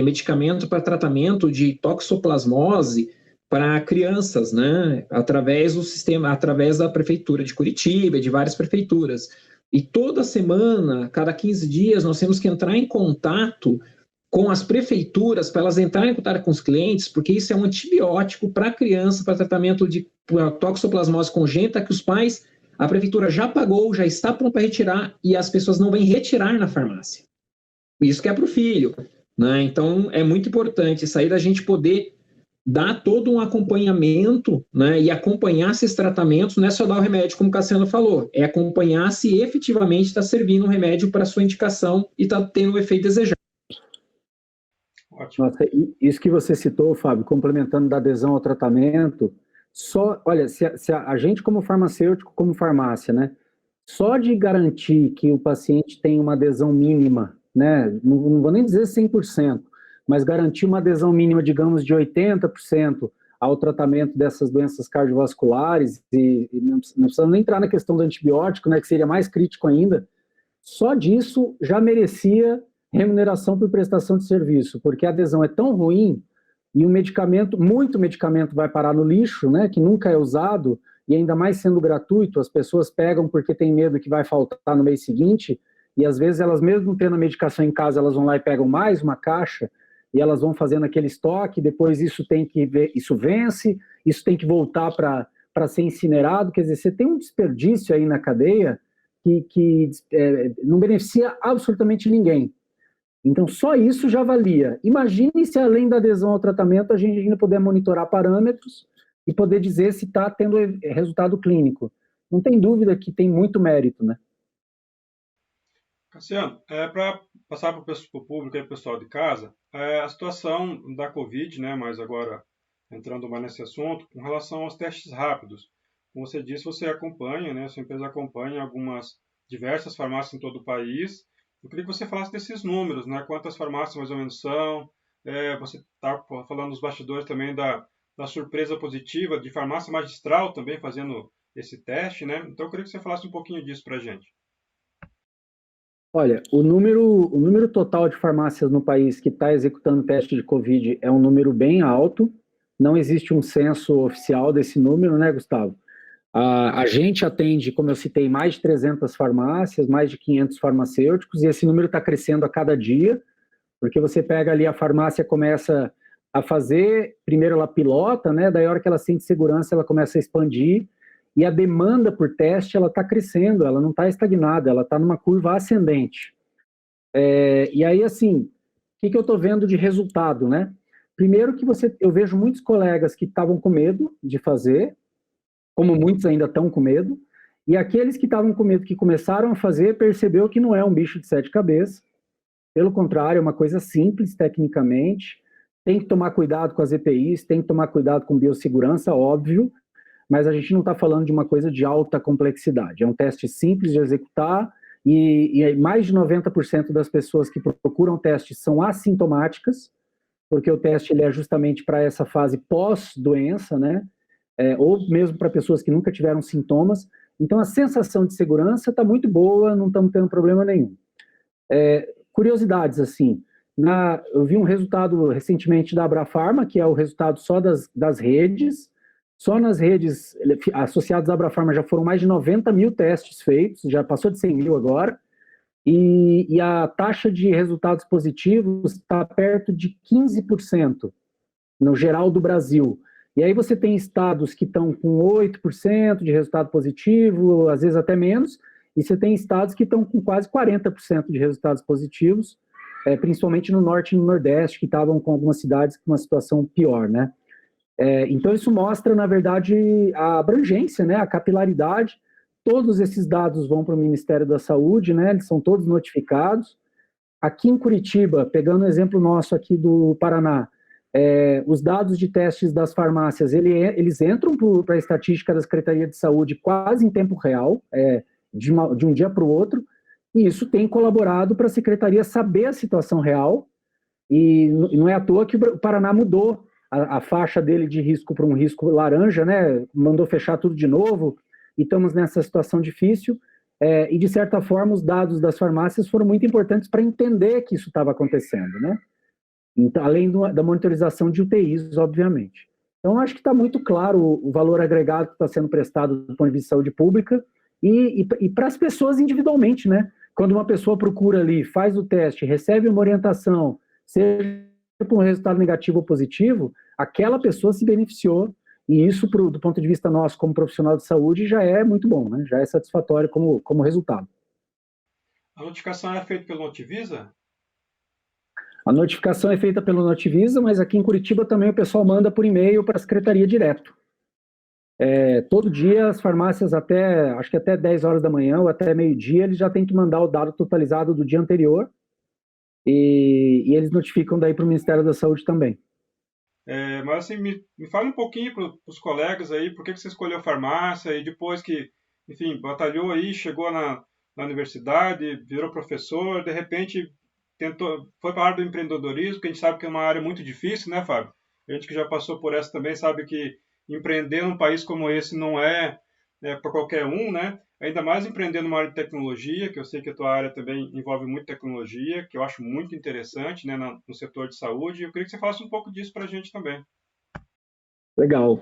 medicamento para tratamento de toxoplasmose para crianças, né? Através do sistema, através da prefeitura de Curitiba, de várias prefeituras. E toda semana, cada 15 dias, nós temos que entrar em contato com as prefeituras para elas entrarem em contato com os clientes, porque isso é um antibiótico para criança, para tratamento de toxoplasmose congênita, que os pais, a prefeitura já pagou, já está pronto para retirar, e as pessoas não vêm retirar na farmácia. Isso que é para o filho, né? Então, é muito importante isso aí da gente poder dar todo um acompanhamento, né, e acompanhar esses tratamentos. Não é só dar o remédio, como o Cassiano falou, é acompanhar se efetivamente está servindo o remédio para a sua indicação e está tendo o efeito desejado. Ótimo. Nossa, isso que você citou, Fábio, complementando da adesão ao tratamento, olha, se a gente como farmacêutico, como farmácia, né, só de garantir que o paciente tem uma adesão mínima, né, não vou nem dizer 100%, mas garantir uma adesão mínima, digamos, de 80% ao tratamento dessas doenças cardiovasculares, e não precisamos nem entrar na questão do antibiótico, né, que seria mais crítico ainda, só disso já merecia remuneração por prestação de serviço, porque a adesão é tão ruim, e o medicamento, muito medicamento vai parar no lixo, né, que nunca é usado, e ainda mais sendo gratuito, as pessoas pegam porque tem medo que vai faltar no mês seguinte, e às vezes elas mesmo tendo a medicação em casa, elas vão lá e pegam mais uma caixa, e elas vão fazendo aquele estoque, depois isso vence, isso tem que voltar para ser incinerado. Quer dizer, você tem um desperdício aí na cadeia que não beneficia absolutamente ninguém. Então, só isso já valia. Imagine se, além da adesão ao tratamento, a gente ainda puder monitorar parâmetros e poder dizer se está tendo resultado clínico. Não tem dúvida que tem muito mérito, né? Cassiano, para passar para o público e para o pessoal de casa, a situação da Covid, né, mas agora entrando mais nesse assunto, com relação aos testes rápidos. Como você disse, você acompanha, né, sua empresa acompanha algumas diversas farmácias em todo o país. Eu queria que você falasse desses números, né, quantas farmácias mais ou menos são. Você está falando nos bastidores também da surpresa positiva de farmácia magistral também fazendo esse teste, né? Então eu queria que você falasse um pouquinho disso para a gente. Olha, o número total de farmácias no país que está executando teste de Covid é um número bem alto. Não existe um censo oficial desse número, né, Gustavo? A gente atende, como eu citei, mais de 300 farmácias, mais de 500 farmacêuticos, e esse número está crescendo a cada dia, porque você pega ali, a farmácia começa a fazer, primeiro ela pilota, né, daí a hora que ela sente segurança, ela começa a expandir, e a demanda por teste, ela está crescendo, ela não está estagnada, ela está numa curva ascendente. E aí, assim, o que eu estou vendo de resultado, né? Primeiro que eu vejo muitos colegas que estavam com medo de fazer, como muitos ainda estão com medo, e aqueles que estavam com medo, que começaram a fazer, percebeu que não é um bicho de 7 cabeças, pelo contrário, é uma coisa simples tecnicamente, tem que tomar cuidado com as EPIs, tem que tomar cuidado com biossegurança, óbvio, mas a gente não está falando de uma coisa de alta complexidade. É um teste simples de executar, e mais de 90% das pessoas que procuram teste são assintomáticas, porque o teste ele é justamente para essa fase pós-doença, né? Ou mesmo para pessoas que nunca tiveram sintomas. Então, a sensação de segurança está muito boa, não estamos tendo problema nenhum. Curiosidades, assim, eu vi um resultado recentemente da Abrafarma, que é o resultado só das redes. Só nas redes associadas à Abrafarma já foram mais de 90 mil testes feitos, já passou de 100 mil agora, e a taxa de resultados positivos está perto de 15% no geral do Brasil. E aí você tem estados que estão com 8% de resultado positivo, às vezes até menos, e você tem estados que estão com quase 40% de resultados positivos, principalmente no norte e no nordeste, que estavam com algumas cidades com uma situação pior, né? Então isso mostra, na verdade, a abrangência, né, a capilaridade. Todos esses dados vão para o Ministério da Saúde, né, eles são todos notificados. Aqui em Curitiba, pegando o exemplo nosso aqui do Paraná, os dados de testes das farmácias, eles entram para a estatística da Secretaria de Saúde quase em tempo real, de um dia para o outro, e isso tem colaborado para a Secretaria saber a situação real, e não é à toa que o Paraná mudou a faixa dele de risco para um risco laranja, né? Mandou fechar tudo de novo, e estamos nessa situação difícil, e de certa forma os dados das farmácias foram muito importantes para entender que isso estava acontecendo, né? Então, além da monitorização de UTIs, obviamente. Então, acho que está muito claro o valor agregado que está sendo prestado do ponto de vista de saúde pública e para as pessoas individualmente, né? Quando uma pessoa procura ali, faz o teste, recebe uma orientação, seja por um resultado negativo ou positivo, aquela pessoa se beneficiou, e isso, do ponto de vista nosso, como profissional de saúde, já é muito bom, né? Já é satisfatório como resultado. A notificação é feita pelo Notivisa? A notificação é feita pelo Notivisa, mas aqui em Curitiba também o pessoal manda por e-mail para a secretaria direto. Todo dia as farmácias acho que até 10 horas da manhã ou até meio-dia, eles já têm que mandar o dado totalizado do dia anterior e eles notificam daí para o Ministério da Saúde também. Mas assim, me fala um pouquinho para os colegas aí, por que você escolheu farmácia e depois que, enfim, batalhou aí, chegou na universidade, virou professor, de repente foi para a área do empreendedorismo, que a gente sabe que é uma área muito difícil, né, Fábio? A gente que já passou por essa também sabe que empreender num país como esse não é para qualquer um, né? Ainda mais empreender numa área de tecnologia, que eu sei que a tua área também envolve muito tecnologia, que eu acho muito interessante, né, no setor de saúde. Eu queria que você falasse um pouco disso para a gente também. Legal.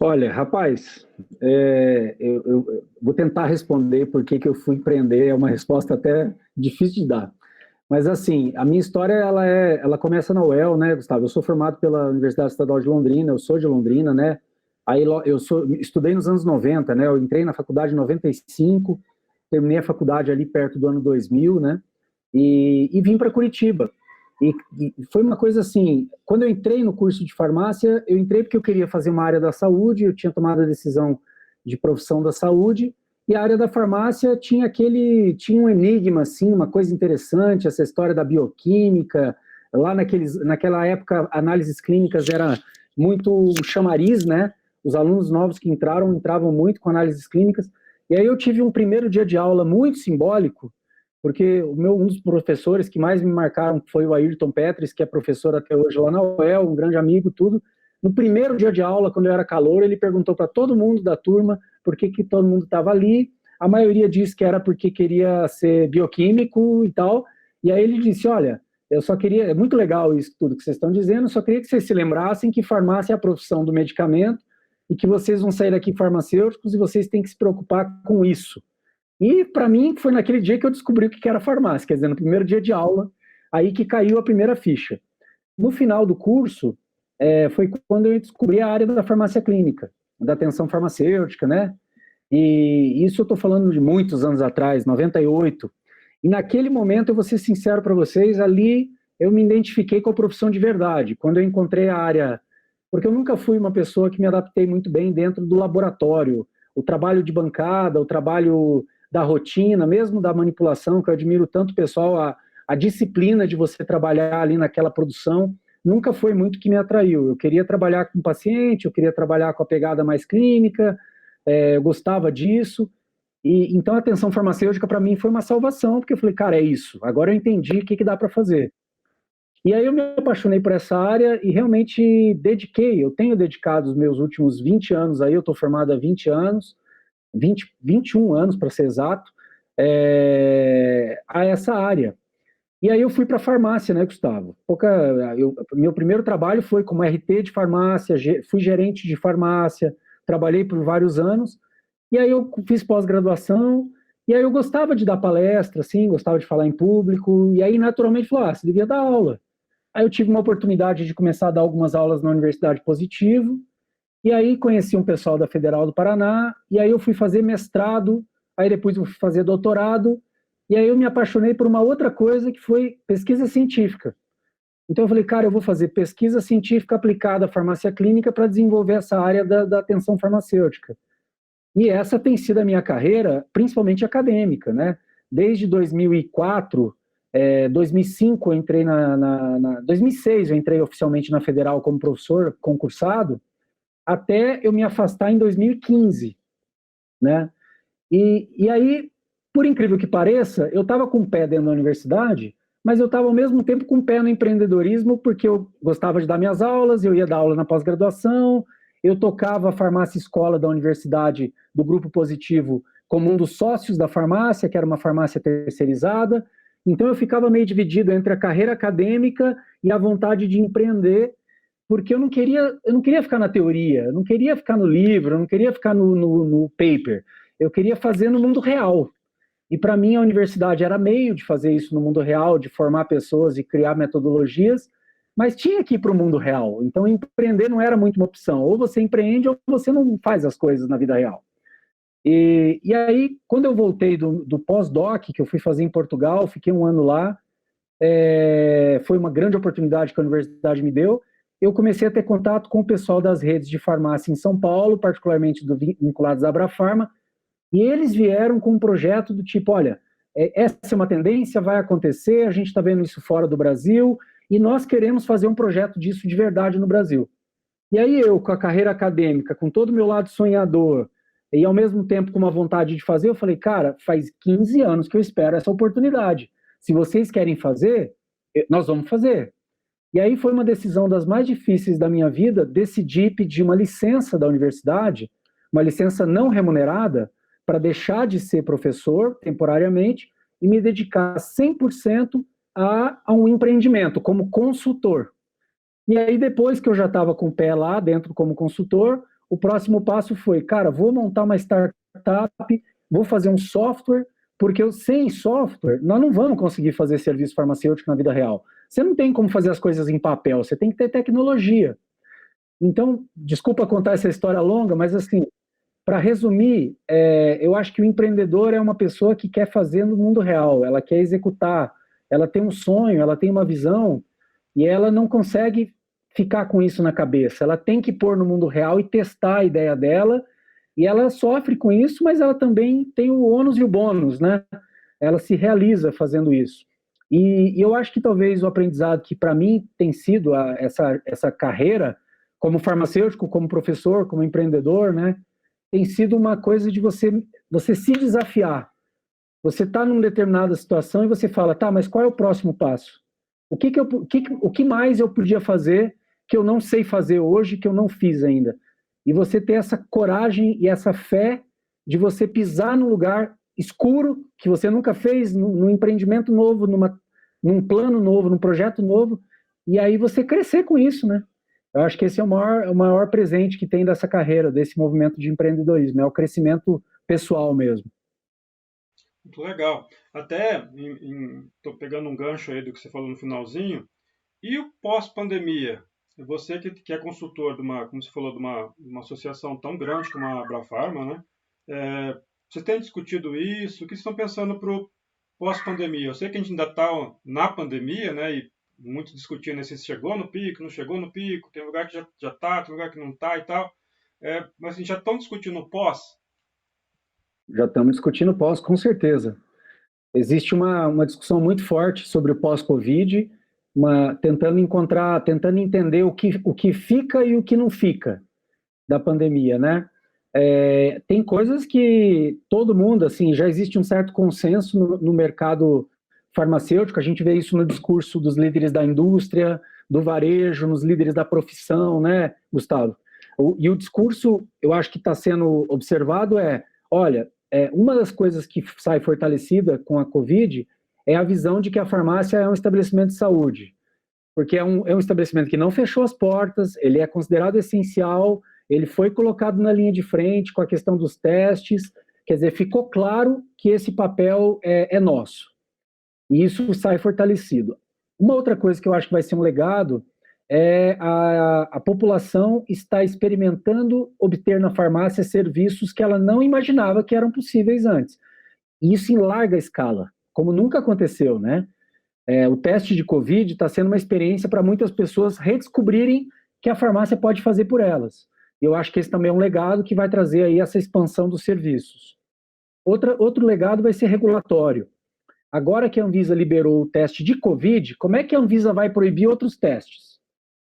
Olha, rapaz, eu vou tentar responder por que eu fui empreender, é uma resposta até difícil de dar. Mas, assim, a minha história, ela começa na UEL, né, Gustavo? Eu sou formado pela Universidade Estadual de Londrina, eu sou de Londrina, né? Aí estudei nos anos 90, né? Eu entrei na faculdade em 95, terminei a faculdade ali perto do ano 2000, né? E vim para Curitiba. E foi uma coisa assim, quando eu entrei no curso de farmácia, eu entrei porque eu queria fazer uma área da saúde, eu tinha tomado a decisão de profissão da saúde, e a área da farmácia tinha um enigma, assim, uma coisa interessante, essa história da bioquímica, lá naquela época, análises clínicas era muito chamariz, né? Os alunos novos que entravam muito com análises clínicas, e aí eu tive um primeiro dia de aula muito simbólico, porque um dos professores que mais me marcaram foi o Ayrton Petris, que é professor até hoje lá na UEL, um grande amigo, tudo. No primeiro dia de aula, quando eu era calouro, ele perguntou para todo mundo da turma por que todo mundo estava ali. A maioria disse que era porque queria ser bioquímico e tal. E aí ele disse, olha, eu só queria, é muito legal isso tudo que vocês estão dizendo, só queria que vocês se lembrassem que farmácia é a profissão do medicamento e que vocês vão sair daqui farmacêuticos e vocês têm que se preocupar com isso. E, para mim, foi naquele dia que eu descobri o que era farmácia, quer dizer, no primeiro dia de aula, aí que caiu a primeira ficha. No final do curso, foi quando eu descobri a área da farmácia clínica, da atenção farmacêutica, né? E isso eu estou falando de muitos anos atrás, 98. E naquele momento, eu vou ser sincero para vocês, ali eu me identifiquei com a profissão de verdade. Quando eu encontrei a área... Porque eu nunca fui uma pessoa que me adaptei muito bem dentro do laboratório. O trabalho de bancada, o trabalho da rotina, mesmo da manipulação, que eu admiro tanto o pessoal, a disciplina de você trabalhar ali naquela produção, nunca foi muito que me atraiu. Eu queria trabalhar com o paciente, eu queria trabalhar com a pegada mais clínica, eu gostava disso. E então a atenção farmacêutica para mim foi uma salvação, porque eu falei, cara, é isso, agora eu entendi o que dá para fazer. E aí eu me apaixonei por essa área e realmente eu tenho dedicado os meus últimos 20 anos aí, eu estou formado há 20 anos, 21 anos para ser exato, a essa área. E aí eu fui para a farmácia, né, Gustavo? Meu primeiro trabalho foi como RT de farmácia, fui gerente de farmácia, trabalhei por vários anos, e aí eu fiz pós-graduação, e aí eu gostava de dar palestra, assim, gostava de falar em público, e aí naturalmente falei, você devia dar aula. Aí eu tive uma oportunidade de começar a dar algumas aulas na Universidade Positivo, e aí conheci um pessoal da Federal do Paraná, e aí eu fui fazer mestrado, aí depois eu fui fazer doutorado, e aí eu me apaixonei por uma outra coisa que foi pesquisa científica. Então eu falei, cara, eu vou fazer pesquisa científica aplicada à farmácia clínica para desenvolver essa área da atenção farmacêutica. E essa tem sido a minha carreira, principalmente acadêmica, né? Desde 2004, 2005 eu entrei 2006 eu entrei oficialmente na Federal como professor concursado, até eu me afastar em 2015, né? E aí por incrível que pareça, eu estava com o pé dentro da universidade, mas eu estava ao mesmo tempo com o pé no empreendedorismo, porque eu gostava de dar minhas aulas, eu ia dar aula na pós-graduação, eu tocava a farmácia escola da universidade, do Grupo Positivo, como um dos sócios da farmácia, que era uma farmácia terceirizada. Então eu ficava meio dividido entre a carreira acadêmica e a vontade de empreender, porque eu não queria ficar na teoria, eu não queria ficar no livro, eu não queria ficar no paper, eu queria fazer no mundo real. E para mim a universidade era meio de fazer isso no mundo real, de formar pessoas e criar metodologias, mas tinha que ir para o mundo real. Então empreender não era muito uma opção. Ou você empreende ou você não faz as coisas na vida real. E aí, quando eu voltei do pós-doc, que eu fui fazer em Portugal, fiquei um ano lá, foi uma grande oportunidade que a universidade me deu, eu comecei a ter contato com o pessoal das redes de farmácia em São Paulo, particularmente vinculados à Abrafarma, e eles vieram com um projeto do tipo, olha, essa é uma tendência, vai acontecer, a gente está vendo isso fora do Brasil, e nós queremos fazer um projeto disso de verdade no Brasil. E aí eu, com a carreira acadêmica, com todo o meu lado sonhador, e ao mesmo tempo com uma vontade de fazer, eu falei, cara, faz 15 anos que eu espero essa oportunidade. Se vocês querem fazer, nós vamos fazer. E aí foi uma decisão das mais difíceis da minha vida, decidir pedir uma licença da universidade, uma licença não remunerada, para deixar de ser professor temporariamente e me dedicar 100% a um empreendimento como consultor. E aí depois que eu já estava com o pé lá dentro como consultor, o próximo passo foi, cara, vou montar uma startup, vou fazer um software, porque sem software nós não vamos conseguir fazer serviço farmacêutico na vida real. Você não tem como fazer as coisas em papel, você tem que ter tecnologia. Então, desculpa contar essa história longa, mas assim, para resumir, eu acho que o empreendedor é uma pessoa que quer fazer no mundo real, ela quer executar, ela tem um sonho, ela tem uma visão, e ela não consegue ficar com isso na cabeça, ela tem que pôr no mundo real e testar a ideia dela, e ela sofre com isso, mas ela também tem o ônus e o bônus, né? Ela se realiza fazendo isso. E eu acho que talvez o aprendizado que para mim tem sido essa carreira, como farmacêutico, como professor, como empreendedor, né? Tem sido uma coisa de você se desafiar. Você está numa determinada situação e você fala, tá, mas qual é o próximo passo? O que mais eu podia fazer que eu não sei fazer hoje, que eu não fiz ainda? E você ter essa coragem e essa fé de você pisar num lugar escuro, que você nunca fez, num empreendimento novo, num plano novo, num projeto novo, e aí você crescer com isso, né? Eu acho que esse é o maior presente que tem dessa carreira, desse movimento de empreendedorismo, é o crescimento pessoal mesmo. Muito legal. Até estou pegando um gancho aí do que você falou no finalzinho. E o pós-pandemia? Você que é consultor de uma, como você falou, de uma associação tão grande como a Abrafarma, né? Você tem discutido isso? O que vocês estão pensando para o pós-pandemia? Eu sei que a gente ainda está na pandemia, né? E muito discutindo se chegou no pico, não chegou no pico, tem lugar que já está, tem lugar que não está e tal. Mas a gente já estão discutindo o pós? Já estamos discutindo pós, com certeza. Existe uma discussão muito forte sobre o pós-Covid, tentando entender o que fica e o que não fica da pandemia, né? Tem coisas que todo mundo, assim, já existe um certo consenso no mercado farmacêutico, a gente vê isso no discurso dos líderes da indústria, do varejo, nos líderes da profissão, né, Gustavo? E o discurso, eu acho que está sendo observado olha, uma das coisas que sai fortalecida com a Covid é a visão de que a farmácia é um estabelecimento de saúde, porque é um estabelecimento que não fechou as portas, ele é considerado essencial, ele foi colocado na linha de frente com a questão dos testes, quer dizer, ficou claro que esse papel é nosso, e isso sai fortalecido. Uma outra coisa que eu acho que vai ser um legado a população está experimentando obter na farmácia serviços que ela não imaginava que eram possíveis antes. E isso em larga escala, como nunca aconteceu, né? O teste de Covid está sendo uma experiência para muitas pessoas redescobrirem que a farmácia pode fazer por elas. E eu acho que esse também é um legado que vai trazer aí essa expansão dos serviços. Outro legado vai ser regulatório. Agora que a Anvisa liberou o teste de Covid, como é que a Anvisa vai proibir outros testes?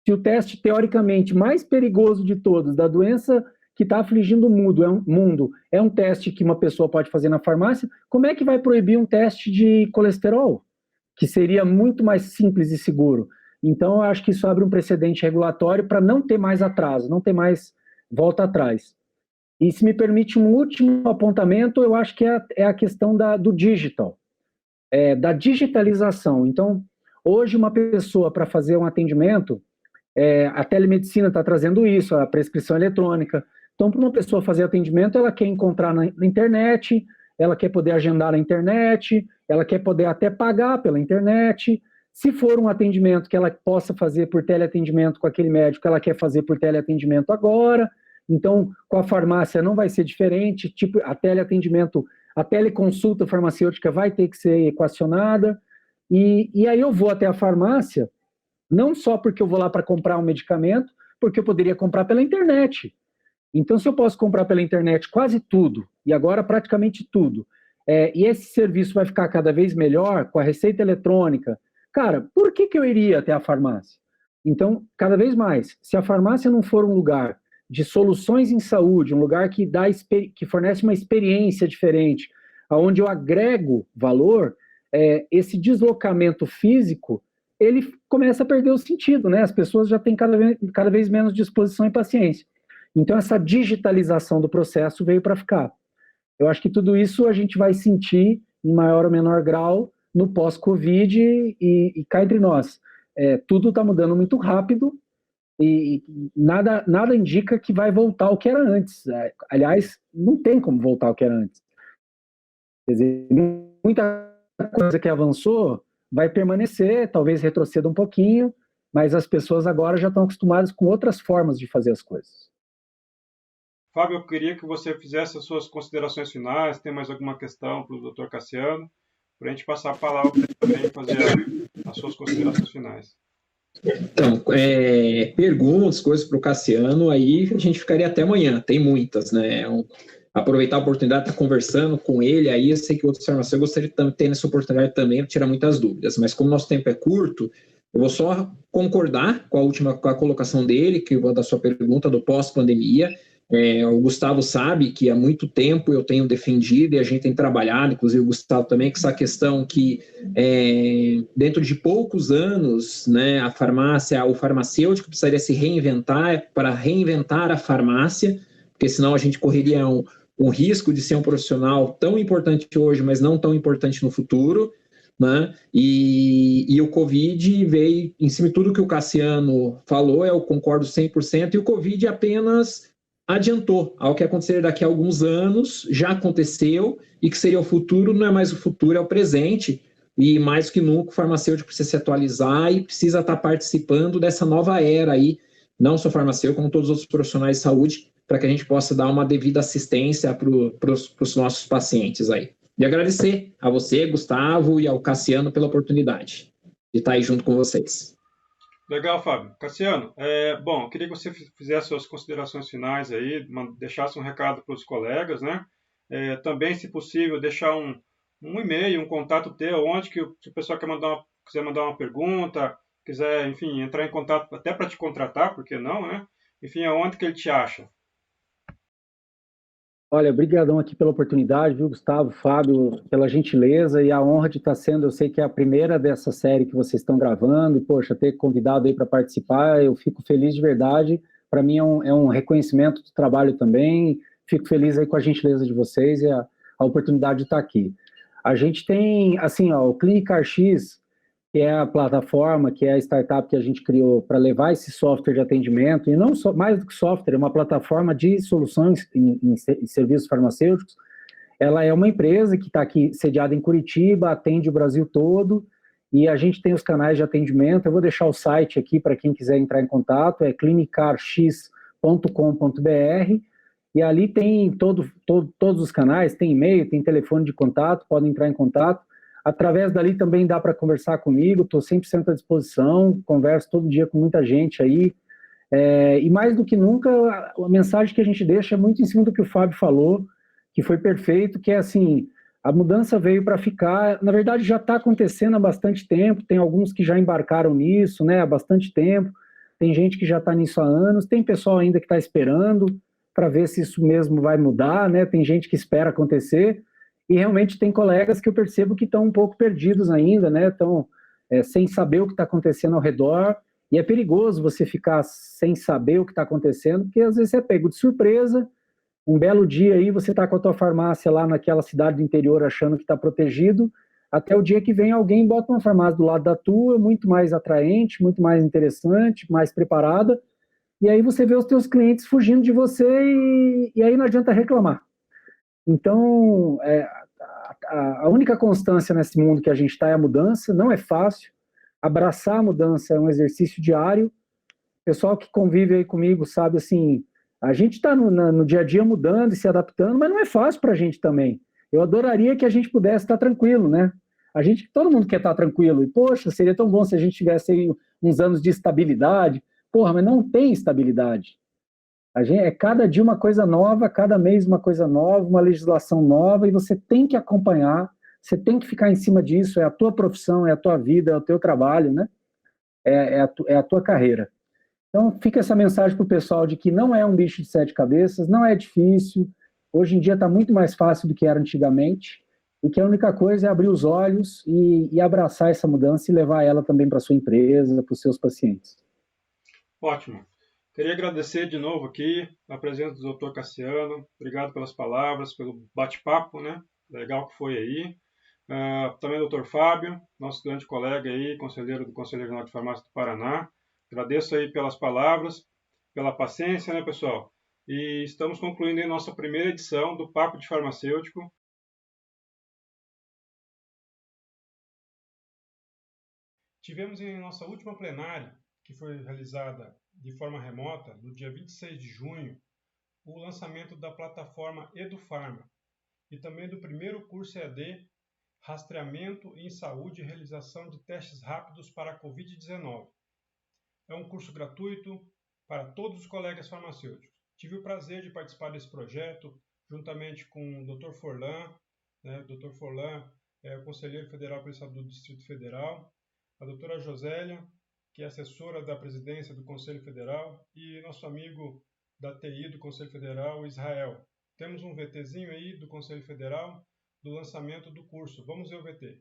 Se o teste teoricamente mais perigoso de todos, da doença que está afligindo o mundo. É um teste que uma pessoa pode fazer na farmácia. Como é que vai proibir um teste de colesterol, que seria muito mais simples e seguro? Então, eu acho que isso abre um precedente regulatório para não ter mais atraso, não ter mais volta atrás. E se me permite um último apontamento, eu acho que é a questão do digital, da digitalização. Então, hoje uma pessoa para fazer um atendimento, a telemedicina está trazendo isso, a prescrição eletrônica. Então, para uma pessoa fazer atendimento, ela quer encontrar na internet, ela quer poder agendar na internet, ela quer poder até pagar pela internet. Se for um atendimento que ela possa fazer por teleatendimento com aquele médico, ela quer fazer por teleatendimento agora. Então, com a farmácia não vai ser diferente, tipo, a teleatendimento, a teleconsulta farmacêutica vai ter que ser equacionada, e aí eu vou até a farmácia, não só porque eu vou lá para comprar um medicamento, porque eu poderia comprar pela internet. Então, se eu posso comprar pela internet quase tudo, e agora praticamente tudo, e esse serviço vai ficar cada vez melhor com a receita eletrônica, cara, por que eu iria até a farmácia? Então, cada vez mais, se a farmácia não for um lugar de soluções em saúde, um lugar que fornece uma experiência diferente, onde eu agrego valor, esse deslocamento físico, ele começa a perder o sentido, né? As pessoas já têm cada vez menos disposição e paciência. Então, essa digitalização do processo veio para ficar. Eu acho que tudo isso a gente vai sentir, em maior ou menor grau, no pós-Covid e cá entre nós. Tudo está mudando muito rápido, e nada indica que vai voltar ao que era antes. Aliás, não tem como voltar ao que era antes. Quer dizer, muita coisa que avançou vai permanecer, talvez retroceda um pouquinho, mas as pessoas agora já estão acostumadas com outras formas de fazer as coisas. Fábio, eu queria que você fizesse as suas considerações finais. Tem mais alguma questão para o Dr. Cassiano? Para a gente passar a palavra para ele também fazer as suas considerações finais. Então, perguntas, coisas para o Cassiano, aí a gente ficaria até amanhã, tem muitas, né? Aproveitar a oportunidade de estar conversando com ele, aí eu sei que outros farmacêuticos gostariam de ter essa oportunidade também para tirar muitas dúvidas, mas como nosso tempo é curto, eu vou só concordar com a colocação dele, que da sua pergunta do pós-pandemia. O Gustavo sabe que há muito tempo eu tenho defendido e a gente tem trabalhado, inclusive o Gustavo também, com essa questão que dentro de poucos anos, né, o farmacêutico precisaria se reinventar para reinventar a farmácia, porque senão a gente correria um risco de ser um profissional tão importante hoje, mas não tão importante no futuro, né? E o Covid veio em cima de tudo que o Cassiano falou, eu concordo 100%, e o Covid apenas adiantou ao que acontecer daqui a alguns anos, já aconteceu, e que seria o futuro, não é mais o futuro, é o presente, e mais que nunca o farmacêutico precisa se atualizar e precisa estar participando dessa nova era aí, não só farmacêutico, como todos os outros profissionais de saúde, para que a gente possa dar uma devida assistência para os nossos pacientes aí. E agradecer a você, Gustavo, e ao Cassiano pela oportunidade de estar aí junto com vocês. Legal, Fábio. Cassiano, eu queria que você fizesse suas considerações finais aí, deixasse um recado para os colegas, né? Também, se possível, deixar um e-mail, um contato teu, onde que se o pessoal quiser mandar uma pergunta, quiser, enfim, entrar em contato até para te contratar, por que não, né? Enfim, aonde que ele te acha? Olha, brigadão aqui pela oportunidade, viu, Gustavo, Fábio, pela gentileza e a honra de estar sendo, eu sei que é a primeira dessa série que vocês estão gravando, e, poxa, ter convidado aí para participar, eu fico feliz de verdade, para mim é um reconhecimento do trabalho também, fico feliz aí com a gentileza de vocês e a oportunidade de estar aqui. A gente tem, assim, o Clinicar X, que é a plataforma, que é a startup que a gente criou para levar esse software de atendimento, e não só, mais do que software, é uma plataforma de soluções em serviços farmacêuticos. Ela é uma empresa que está aqui sediada em Curitiba, atende o Brasil todo, e a gente tem os canais de atendimento. Eu vou deixar o site aqui para quem quiser entrar em contato, é clinicarx.com.br, e ali tem todos os canais, tem e-mail, tem telefone de contato, podem entrar em contato. Através dali também dá para conversar comigo, estou 100% à disposição, converso todo dia com muita gente aí, e mais do que nunca, a mensagem que a gente deixa é muito em cima do que o Fábio falou, que foi perfeito, que é assim, a mudança veio para ficar, na verdade já está acontecendo há bastante tempo, tem alguns que já embarcaram nisso, né, há bastante tempo, tem gente que já está nisso há anos, tem pessoal ainda que está esperando, para ver se isso mesmo vai mudar, né? Tem gente que espera acontecer, e realmente tem colegas que eu percebo que estão um pouco perdidos ainda, né? Estão sem saber o que está acontecendo ao redor, e é perigoso você ficar sem saber o que está acontecendo, porque às vezes você é pego de surpresa, um belo dia aí você está com a tua farmácia lá naquela cidade do interior achando que está protegido, até o dia que vem alguém e bota uma farmácia do lado da tua, muito mais atraente, muito mais interessante, mais preparada, e aí você vê os teus clientes fugindo de você e aí não adianta reclamar. Então, a única constância nesse mundo que a gente está é a mudança, não é fácil. Abraçar a mudança é um exercício diário. O pessoal que convive aí comigo sabe, assim, a gente está no dia a dia mudando e se adaptando, mas não é fácil para a gente também. Eu adoraria que a gente pudesse estar tranquilo, né? Todo mundo quer estar tranquilo. E, poxa, seria tão bom se a gente tivesse aí uns anos de estabilidade. Porra, mas não tem estabilidade. É cada dia uma coisa nova, cada mês uma coisa nova, uma legislação nova, e você tem que acompanhar, você tem que ficar em cima disso, é a tua profissão, é a tua vida, é o teu trabalho, né? É a tua carreira. Então, fica essa mensagem para o pessoal de que não é um bicho de 7 cabeças, não é difícil, hoje em dia está muito mais fácil do que era antigamente, e que a única coisa é abrir os olhos e abraçar essa mudança e levar ela também para a sua empresa, para os seus pacientes. Ótimo. Queria agradecer de novo aqui a presença do Dr. Cassiano. Obrigado pelas palavras, pelo bate-papo, né? Legal que foi aí. Também o Dr. Fábio, nosso grande colega aí, conselheiro do Conselho Regional de Farmácia do Paraná. Agradeço aí pelas palavras, pela paciência, né, pessoal? E estamos concluindo aí nossa primeira edição do Papo de Farmacêutico. Tivemos em nossa última plenária, que foi realizada de forma remota, no dia 26 de junho, o lançamento da plataforma EduFarma e também do primeiro curso EAD, Rastreamento em Saúde e Realização de Testes Rápidos para a Covid-19. É um curso gratuito para todos os colegas farmacêuticos. Tive o prazer de participar desse projeto, juntamente com o Dr. Forlan, né? O Dr. Forlan é o conselheiro federal para o estado do Distrito Federal, a doutora Josélia, que é assessora da presidência do Conselho Federal, e nosso amigo da TI do Conselho Federal, Israel. Temos um VTzinho aí do Conselho Federal do lançamento do curso. Vamos ver o VT.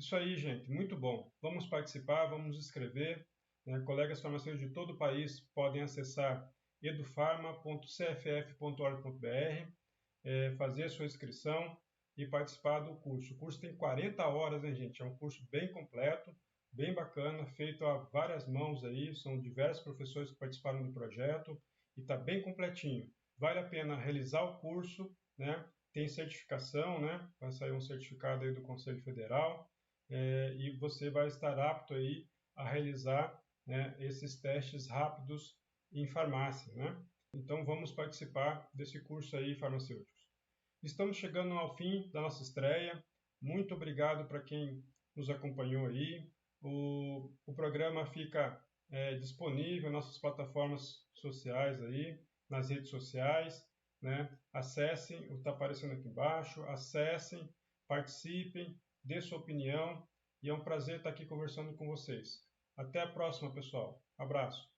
Isso aí, gente, muito bom. Vamos participar, vamos escrever. Né? Colegas farmacêuticos de todo o país podem acessar edufarma.cff.org.br, fazer a sua inscrição e participar do curso. O curso tem 40 horas, né, gente? É um curso bem completo, bem bacana, feito a várias mãos aí, são diversos professores que participaram do projeto e está bem completinho. Vale a pena realizar o curso, né? Tem certificação, né? Vai sair um certificado aí do Conselho Federal. E você vai estar apto aí a realizar, né, esses testes rápidos em farmácia, né? Então vamos participar desse curso aí, farmacêuticos. Estamos chegando ao fim da nossa estreia. Muito obrigado para quem nos acompanhou aí. O programa fica disponível nas nossas plataformas sociais aí, nas redes sociais, né? Acessem, está aparecendo aqui embaixo, acessem, participem, dê sua opinião e é um prazer estar aqui conversando com vocês. Até a próxima, pessoal. Abraço.